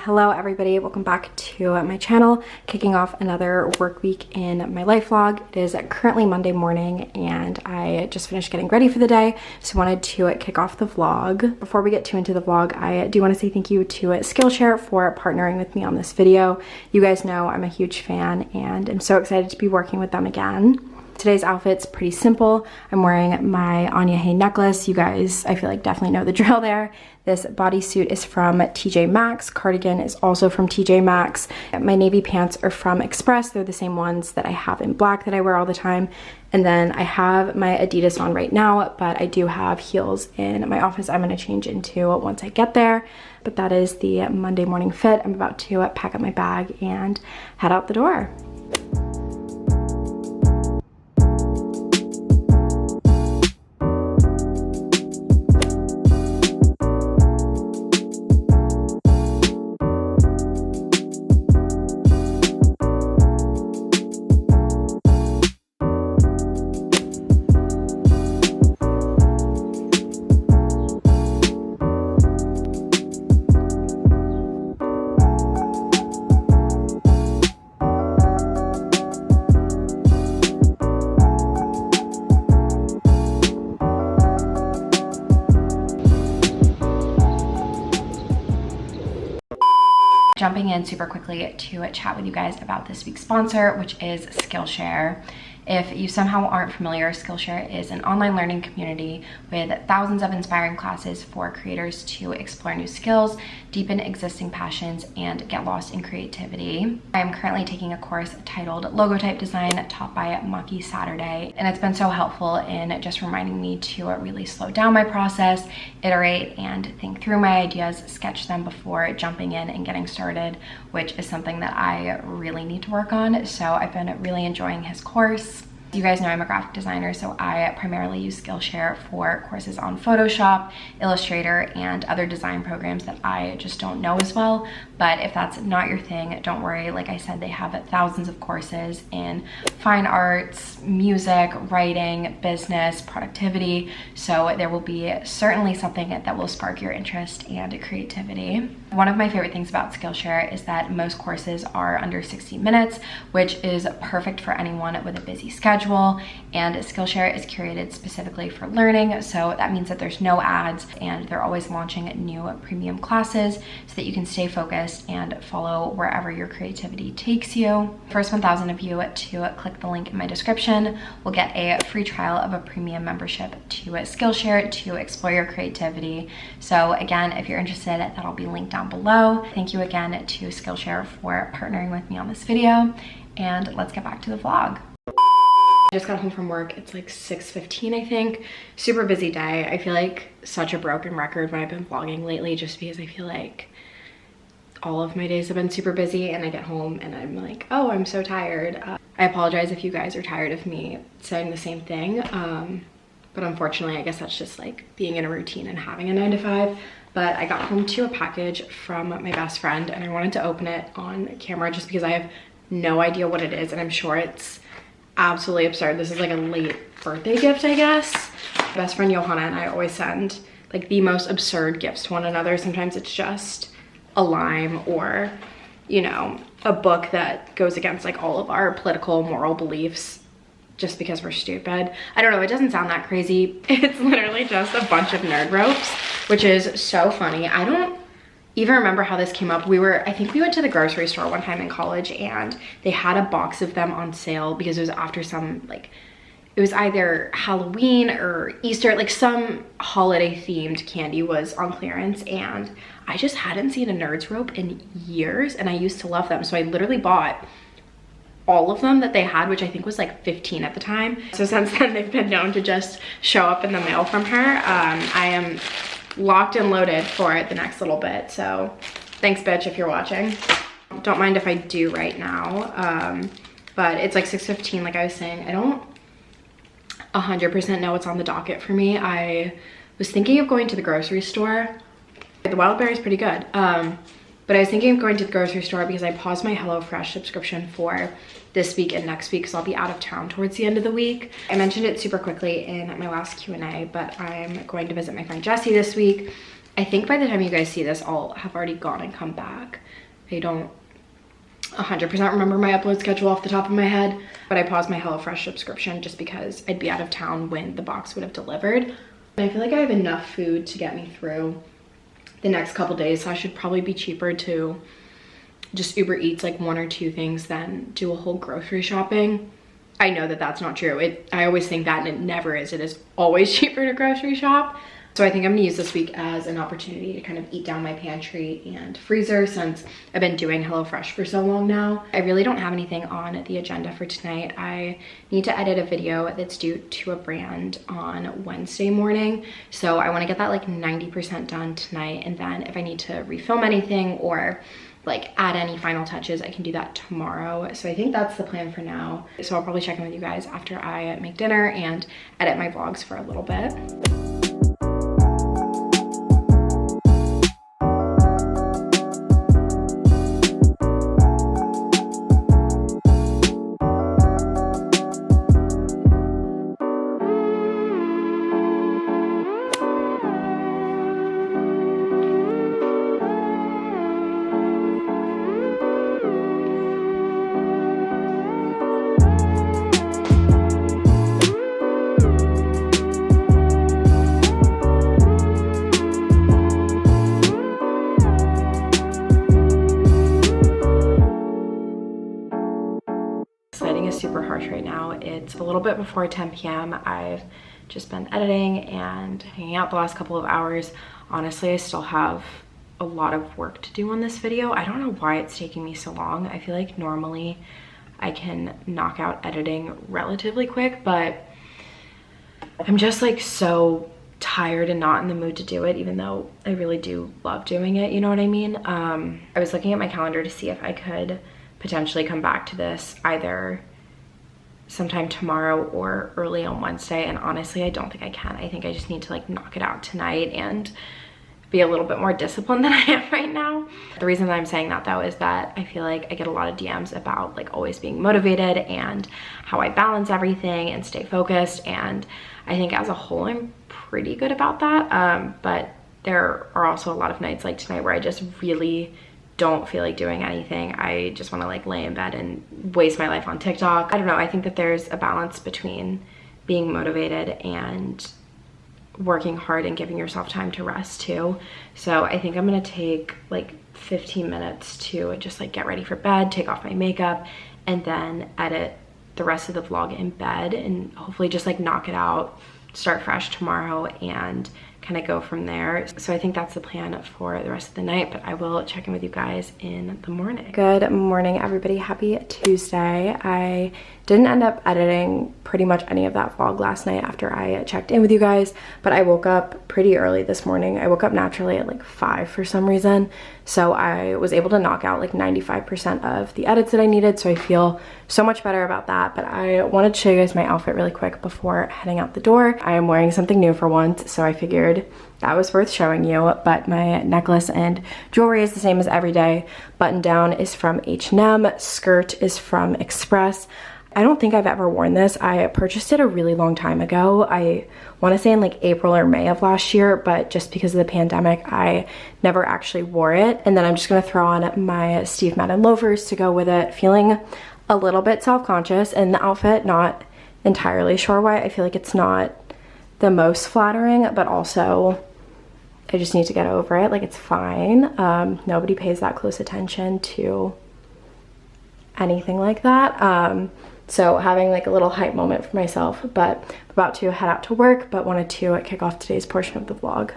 Hello everybody, welcome back to my channel. Kicking off another work week in my life vlog. It is currently Monday morning and I just finished getting ready for the day, so wanted to kick off the vlog. Before we get too into the vlog, I do want to say thank you to Skillshare for partnering with me on this video. You guys know I'm a huge fan and I'm so excited to be working with them again. Today's outfit's pretty simple. I'm wearing my unpacking necklace. You guys, I feel like, definitely know the drill there. This bodysuit is from TJ Maxx. Cardigan is also from TJ Maxx. My navy pants are from Express. They're the same ones that I have in black that I wear all the time. And then I have my Adidas on right now, but I do have heels in my office I'm gonna change into once I get there. But that is the Monday morning fit. I'm about to pack up my bag and head out the door. Jumping in super quickly to chat with you guys about this week's sponsor, which is Skillshare. If you somehow aren't familiar, Skillshare is an online learning community with thousands of inspiring classes for creators to explore new skills, deepen existing passions, and get lost in creativity. I am currently taking a course titled Logotype Design, taught by Monkey Saturday, and it's been so helpful in just reminding me to really slow down my process, iterate, and think through my ideas, sketch them before jumping in and getting started, which is something that I really need to work on. So I've been really enjoying his course. You guys know I'm a graphic designer, so I primarily use Skillshare for courses on Photoshop, Illustrator, and other design programs that I just don't know as well. But if that's not your thing, don't worry. Like I said, they have thousands of courses in fine arts, music, writing, business, productivity. So there will be certainly something that will spark your interest and creativity. One of my favorite things about Skillshare is that most courses are under 60 minutes, which is perfect for anyone with a busy schedule. And Skillshare is curated specifically for learning, so that means that there's no ads and they're always launching new premium classes so that you can stay focused and follow wherever your creativity takes you. First 1,000 of you to click the link in my description will get a free trial of a premium membership to Skillshare to explore your creativity. So again, if you're interested, that'll be linked down below. Thank you again to Skillshare for partnering with me on this video, and let's get back to the vlog. I just got home from work. It's like 6:15, I think. Super busy day. I feel like such a broken record when I've been vlogging lately, just because I feel like all of my days have been super busy and I get home and I'm like, oh, I'm so tired. I apologize if you guys are tired of me saying the same thing. But unfortunately, I guess that's just like being in a routine and having a 9 to 5. But I got home to a package from my best friend and I wanted to open it on camera just because I have no idea what it is and I'm sure it's absolutely absurd. This is like a late birthday gift, I guess. My best friend Johanna and I always send like the most absurd gifts to one another. Sometimes it's just a lime or, you know, a book that goes against like all of our political moral beliefs just because we're stupid. I don't know, it doesn't sound that crazy. It's literally just a bunch of nerd ropes, which is so funny. I don't even remember how this came up. I think we went to the grocery store one time in college and they had a box of them on sale because it was after some, like, it was either Halloween or Easter, like some holiday themed candy was on clearance, and I just hadn't seen a Nerds rope in years and I used to love them. So I literally bought all of them that they had, which I think was like 15 at the time. So since then they've been known to just show up in the mail from her. I am locked and loaded for the next little bit. So thanks, bitch, if you're watching. Don't mind if I do right now. But it's like 6:15, like I was saying. I don't 100% know what's on the docket for me. I was thinking of going to the grocery store. The wild berry is pretty good. But I was thinking of going to the grocery store because I paused my HelloFresh subscription for this week and next week because I'll be out of town towards the end of the week. I mentioned it super quickly in my last Q&A, but I'm going to visit my friend Jessie this week I think by the time you guys see this, I'll have already gone and come back. I don't 100% remember my upload schedule off the top of my head, but I paused my HelloFresh subscription just because I'd be out of town when the box would have delivered. And I feel like I have enough food to get me through the next couple days, so I should probably be cheaper to just Uber Eats like 1 or 2 things than do a whole grocery shopping. I know that that's not true. I always think that, and it never is. It is always cheaper to grocery shop. So I think I'm gonna use this week as an opportunity to kind of eat down my pantry and freezer since I've been doing HelloFresh for so long now. I really don't have anything on the agenda for tonight. I need to edit a video that's due to a brand on Wednesday morning. So I wanna get that like 90% done tonight. And then if I need to refilm anything or like add any final touches, I can do that tomorrow. So I think that's the plan for now. So I'll probably check in with you guys after I make dinner and edit my vlogs for a little bit. Super harsh right now. It's a little bit before 10 p.m. I've just been editing and hanging out the last couple of hours. Honestly, I still have a lot of work to do on this video. I don't know why it's taking me so long. I feel like normally I can knock out editing relatively quick, but I'm just like so tired and not in the mood to do it, even though I really do love doing it, you know what I mean? I was looking at my calendar to see if I could potentially come back to this either sometime tomorrow or early on Wednesday, and honestly I don't think I can. I think I just need to like knock it out tonight and be a little bit more disciplined than I am right now. The reason that I'm saying that though is that I feel like I get a lot of DMs about like always being motivated and how I balance everything and stay focused, and I think as a whole I'm pretty good about that, but there are also a lot of nights like tonight where I just really don't feel like doing anything. I just want to like lay in bed and waste my life on TikTok. I don't know. I think that there's a balance between being motivated and working hard and giving yourself time to rest too. So I think I'm gonna take like 15 minutes to just like get ready for bed, take off my makeup, and then edit the rest of the vlog in bed and hopefully just like knock it out, start fresh tomorrow, and kind of go from there. So I think that's the plan for the rest of the night, but I will check in with you guys in the morning. Good morning, everybody. Happy Tuesday. I didn't end up editing pretty much any of that vlog last night after I checked in with you guys, but I woke up pretty early this morning. I woke up naturally at like 5 for some reason. So I was able to knock out like 95% of the edits that I needed. So I feel so much better about that. But I wanted to show you guys my outfit really quick before heading out the door. I am wearing something new for once, so I figured that was worth showing you. But my necklace and jewelry is the same as every day. Button down is from H&M, skirt is from Express. I don't think I've ever worn this. I purchased it a really long time ago. I want to say in like April or May of last year, but just because of the pandemic, I never actually wore it. And then I'm just going to throw on my Steve Madden loafers to go with it, feeling a little bit self-conscious in the outfit. Not entirely sure why. I feel like it's not the most flattering, but also I just need to get over it. Like, it's fine. Nobody pays that close attention to anything like that. So having like a little hype moment for myself, but I'm about to head out to work, but wanted to kick off today's portion of the vlog.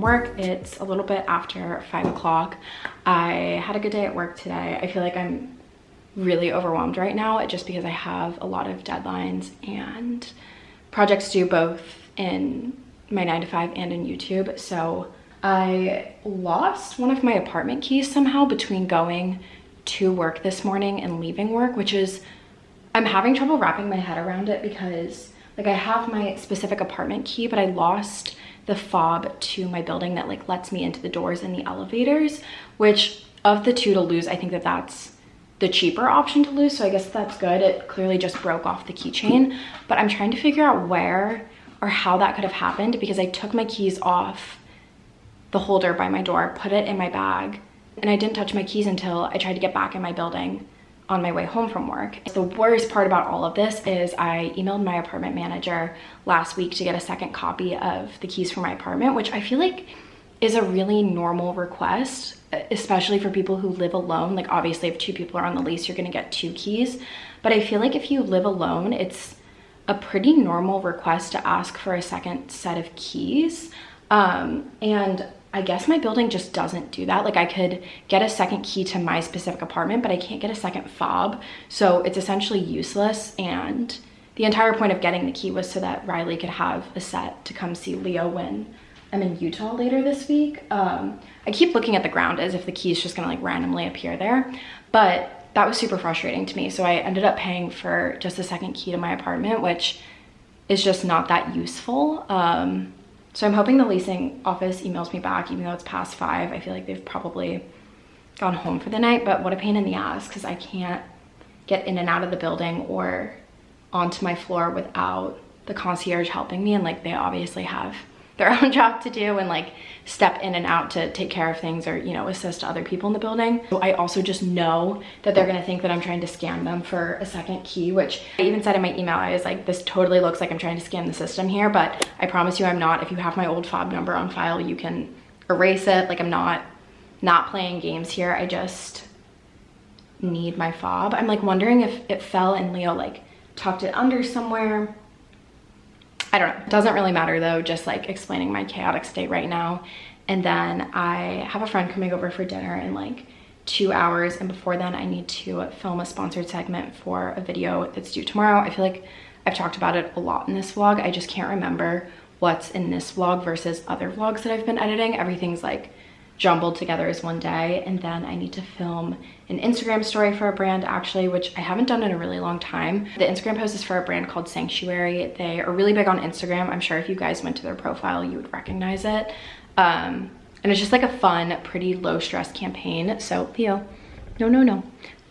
work. It's a little bit after 5 o'clock. I had a good day at work today. I feel like I'm really overwhelmed right now just because I have a lot of deadlines and projects due both in my 9 to 5 and in YouTube. So I lost one of my apartment keys somehow between going to work this morning and leaving work, which is, I'm having trouble wrapping my head around it because like I have my specific apartment key, but I lost the fob to my building that like lets me into the doors and the elevators, which of the two to lose, I think that that's the cheaper option to lose. So I guess that's good. It clearly just broke off the keychain, but I'm trying to figure out where or how that could have happened because I took my keys off the holder by my door, put it in my bag, and I didn't touch my keys until I tried to get back in my building on my way home from work. The worst part about all of this is I emailed my apartment manager last week to get a second copy of the keys for my apartment, which I feel like is a really normal request, especially for people who live alone. Like obviously if 2 people are on the lease, you're gonna get 2 keys. But I feel like if you live alone, it's a pretty normal request to ask for a second set of keys. And I guess my building just doesn't do that. Like I could get a second key to my specific apartment, but I can't get a second fob. So it's essentially useless. And the entire point of getting the key was so that Riley could have a set to come see Leo when I'm in Utah later this week. I keep looking at the ground as if the key is just gonna like randomly appear there, but that was super frustrating to me. So I ended up paying for just a second key to my apartment, which is just not that useful. So I'm hoping the leasing office emails me back, even though it's past 5. I feel like they've probably gone home for the night, but what a pain in the ass because I can't get in and out of the building or onto my floor without the concierge helping me. And like they obviously have their own job to do and like step in and out to take care of things or, you know, assist other people in the building. So I also just know that they're gonna think that I'm trying to scam them for a second key, which I even said in my email, I was like, this totally looks like I'm trying to scam the system here, but I promise you I'm not. If you have my old fob number on file, you can erase it. Like I'm not playing games here. I just need my fob. I'm like wondering if it fell and Leo like tucked it under somewhere. I don't know. It doesn't really matter though, just like explaining my chaotic state right now. And then I have a friend coming over for dinner in like 2 hours. And before then I need to film a sponsored segment for a video that's due tomorrow. I feel like I've talked about it a lot in this vlog. I just can't remember what's in this vlog versus other vlogs that I've been editing. Everything's like jumbled together as one day. And then I need to film an Instagram story for a brand actually, which I haven't done in a really long time. The Instagram post is for a brand called Sanctuary. They are really big on Instagram. I'm sure if you guys went to their profile, you would recognize it. And it's just like a fun, pretty low stress campaign. So Leo, no.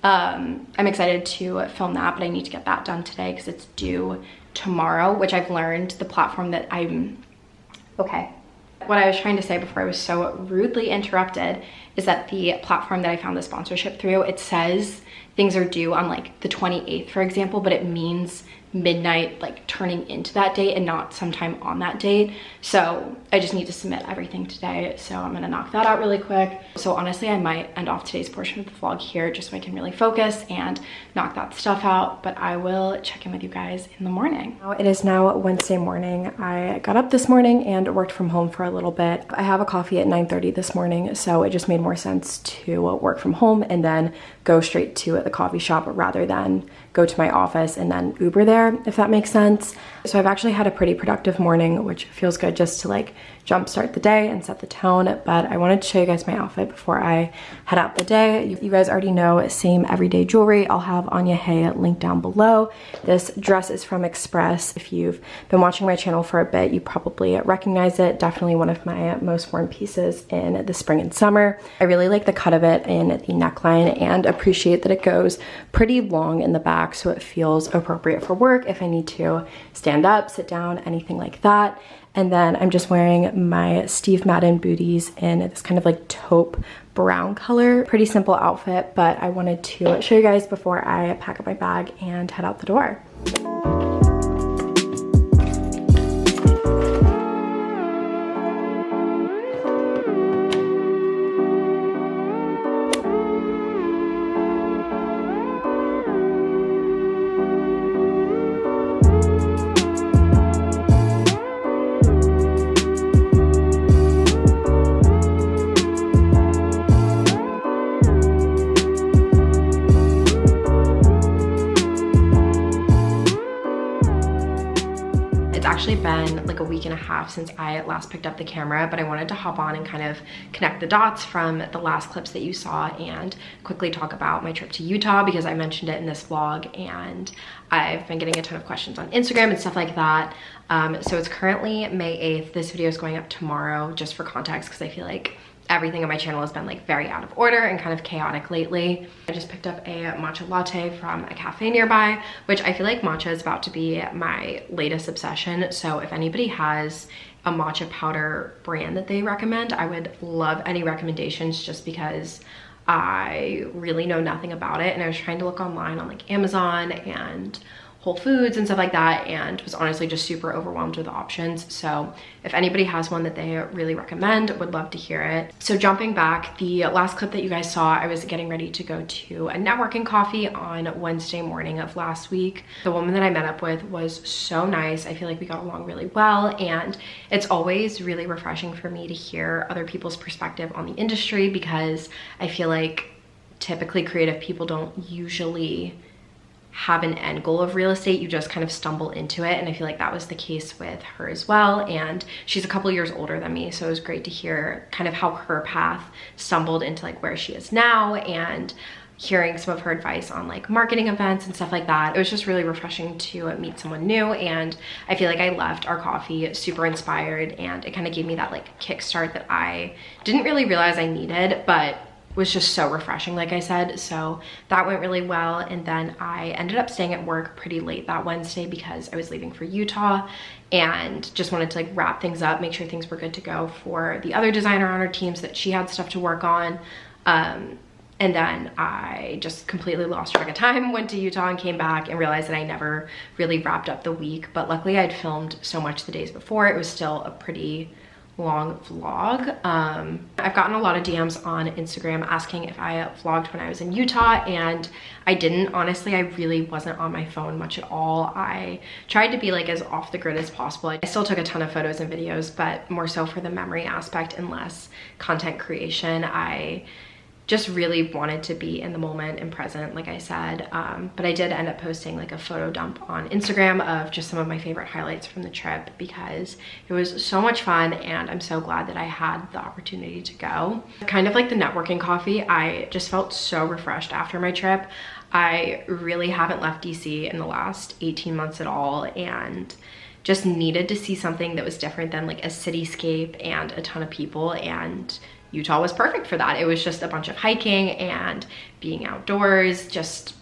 I'm excited to film that, but I need to get that done today because it's due tomorrow, which I've learned the platform that okay. What I was trying to say before I was so rudely interrupted is that the platform that I found the sponsorship through, it says things are due on like the 28th, for example, but it means midnight, like turning into that date and not sometime on that date. So I just need to submit everything today. So I'm gonna knock that out really quick. So honestly, I might end off today's portion of the vlog here just so I can really focus and knock that stuff out, but I will check in with you guys in the morning. It is now Wednesday morning. I got up this morning and worked from home for a little bit. I have a coffee at 9:30 this morning, so it just made more sense to work from home and then go straight to the coffee shop rather than go to my office and then Uber there, if that makes sense. So I've actually had a pretty productive morning, which feels good just to like jumpstart the day and set the tone. But I wanted to show you guys my outfit before I head out the day. You guys already know, same everyday jewelry. I'll have Anya Hay linked down below. This dress is from Express. If you've been watching my channel for a bit, you probably recognize it. Definitely one of my most worn pieces in the spring and summer. I really like the cut of it in the neckline and appreciate that it goes pretty long in the back, so it feels appropriate for work if I need to stand up, sit down, anything like that. And then I'm just wearing my Steve Madden booties in this kind of like taupe brown color. Pretty simple outfit, but I wanted to show you guys before I pack up my bag and head out the door. actually been like a week and a half since I last picked up the camera, but I wanted to hop on and kind of connect the dots from the last clips that you saw and quickly talk about my trip to Utah, because I mentioned it in this vlog and I've been getting a ton of questions on Instagram and stuff like that. So it's currently May 8th. This video is going up tomorrow, just for context, because I feel like everything on my channel has been like very out of order and kind of chaotic lately. I just picked up a matcha latte from a cafe nearby, which I feel like matcha is about to be my latest obsession. So if anybody has a matcha powder brand that they recommend, I would love any recommendations, just because I really know nothing about it. And I was trying to look online on like Amazon and Whole Foods and stuff like that, and was honestly just super overwhelmed with the options. So if anybody has one that they really recommend, would love to hear it. So jumping back, the last clip that you guys saw, I was getting ready to go to a networking coffee on Wednesday morning of last week. The woman that I met up with was so nice. I feel like we got along really well, and it's always really refreshing for me to hear other people's perspective on the industry, because I feel like typically creative people don't usually have an end goal of real estate. You just kind of stumble into it, and I feel like that was the case with her as well. And she's a couple years older than me, so it was great to hear kind of how her path stumbled into like where she is now, and hearing some of her advice on like marketing events and stuff like that. It was just really refreshing to meet someone new, and I feel like I left our coffee super inspired, and it kind of gave me that like kickstart that I didn't really realize I needed, but was just so refreshing, like I said. So that went really well. And then I ended up staying at work pretty late that Wednesday because I was leaving for Utah, and just wanted to like wrap things up, make sure things were good to go for the other designer on our team so that she had stuff to work on. And then I just completely lost track of time, went to Utah and came back and realized that I never really wrapped up the week. But luckily I'd filmed so much the days before, it was still a pretty long vlog. I've gotten a lot of DMs on Instagram asking if I vlogged when I was in Utah, and I didn't. Honestly, I really wasn't on my phone much at all. I tried to be like as off the grid as possible. I still took a ton of photos and videos, but more so for the memory aspect and less content creation. I just really wanted to be in the moment and present, like I said. But I did end up posting like a photo dump on Instagram of just some of my favorite highlights from the trip, because it was so much fun, and I'm so glad that I had the opportunity to go. Kind of like the networking coffee, I just felt so refreshed after my trip. I really haven't left DC in the last 18 months at all, and just needed to see something that was different than like a cityscape and a ton of people, and Utah was perfect for that. It was just a bunch of hiking and being outdoors, just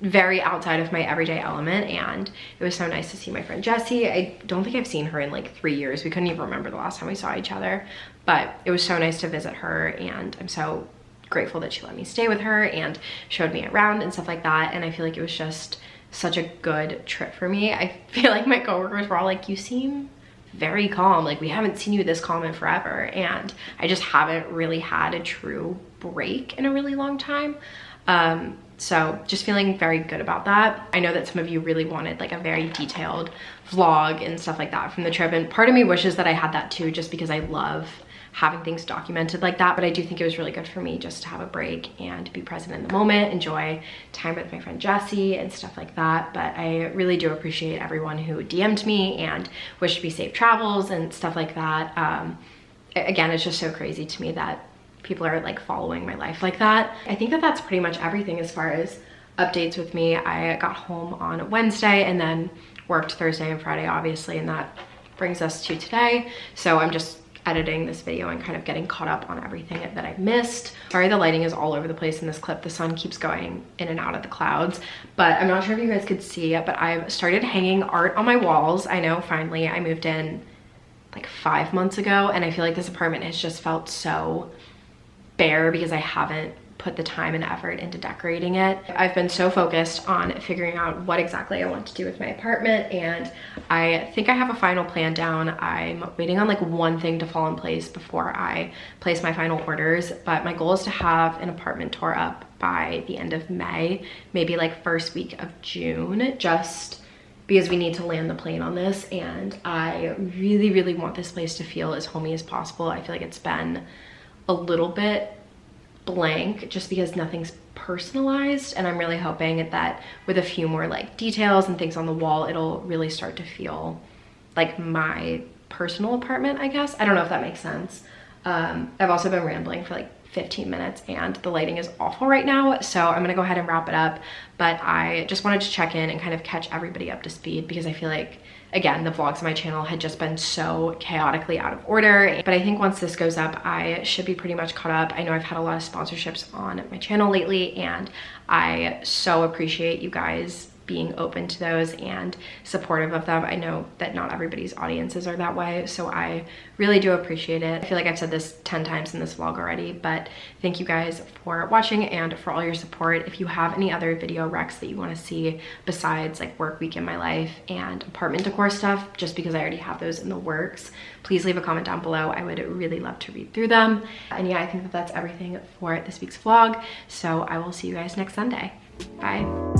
very outside of my everyday element. And it was so nice to see my friend Jessie. I don't think I've seen her in like 3 years. We couldn't even remember the last time we saw each other, but it was so nice to visit her, and I'm so grateful that she let me stay with her and showed me around and stuff like that. And I feel like it was just such a good trip for me. I feel like my coworkers were all like, you seem very calm, like we haven't seen you this calm in forever. And I just haven't really had a true break in a really long time. So just feeling very good about that. I know that some of you really wanted like a very detailed vlog and stuff like that from the trip, and part of me wishes that I had that too, just because I love having things documented like that. But I do think it was really good for me just to have a break and be present in the moment, enjoy time with my friend Jessie and stuff like that. But I really do appreciate everyone who DM'd me and wished me safe travels and stuff like that. Again, it's just so crazy to me that people are like following my life like that. I think that that's pretty much everything as far as updates with me. I got home on Wednesday and then worked Thursday and Friday, obviously, and that brings us to today. So I'm just editing this video and kind of getting caught up on everything that I missed. Sorry, the lighting is all over the place in this clip. The sun keeps going in and out of the clouds, but I'm not sure if you guys could see it, but I've started hanging art on my walls. I know, finally, I moved in like 5 months ago, and I feel like this apartment has just felt so bare because I haven't put the time and effort into decorating it. I've been so focused on figuring out what exactly I want to do with my apartment, and I think I have a final plan down. I'm waiting on like one thing to fall in place before I place my final orders, but my goal is to have an apartment tour up by the end of May, maybe like first week of June, just because we need to land the plane on this. And I really, really want this place to feel as homey as possible. I feel like it's been a little bit blank just because nothing's personalized, and I'm really hoping that with a few more like details and things on the wall, it'll really start to feel like my personal apartment, I guess. I don't know if that makes sense. I've also been rambling for like 15 minutes and the lighting is awful right now, so I'm gonna go ahead and wrap it up. But I just wanted to check in and kind of catch everybody up to speed because I feel like, again, the vlogs on my channel had just been so chaotically out of order. But I think once this goes up, I should be pretty much caught up. I know I've had a lot of sponsorships on my channel lately, and I so appreciate you guys being open to those and supportive of them. I know that not everybody's audiences are that way, so I really do appreciate it. I feel like I've said this 10 times in this vlog already, but thank you guys for watching and for all your support. If you have any other video recs that you want to see besides like work week in my life and apartment decor stuff, just because I already have those in the works, please leave a comment down below. I would really love to read through them. And yeah, I think that that's everything for this week's vlog, so I will see you guys next Sunday. Bye.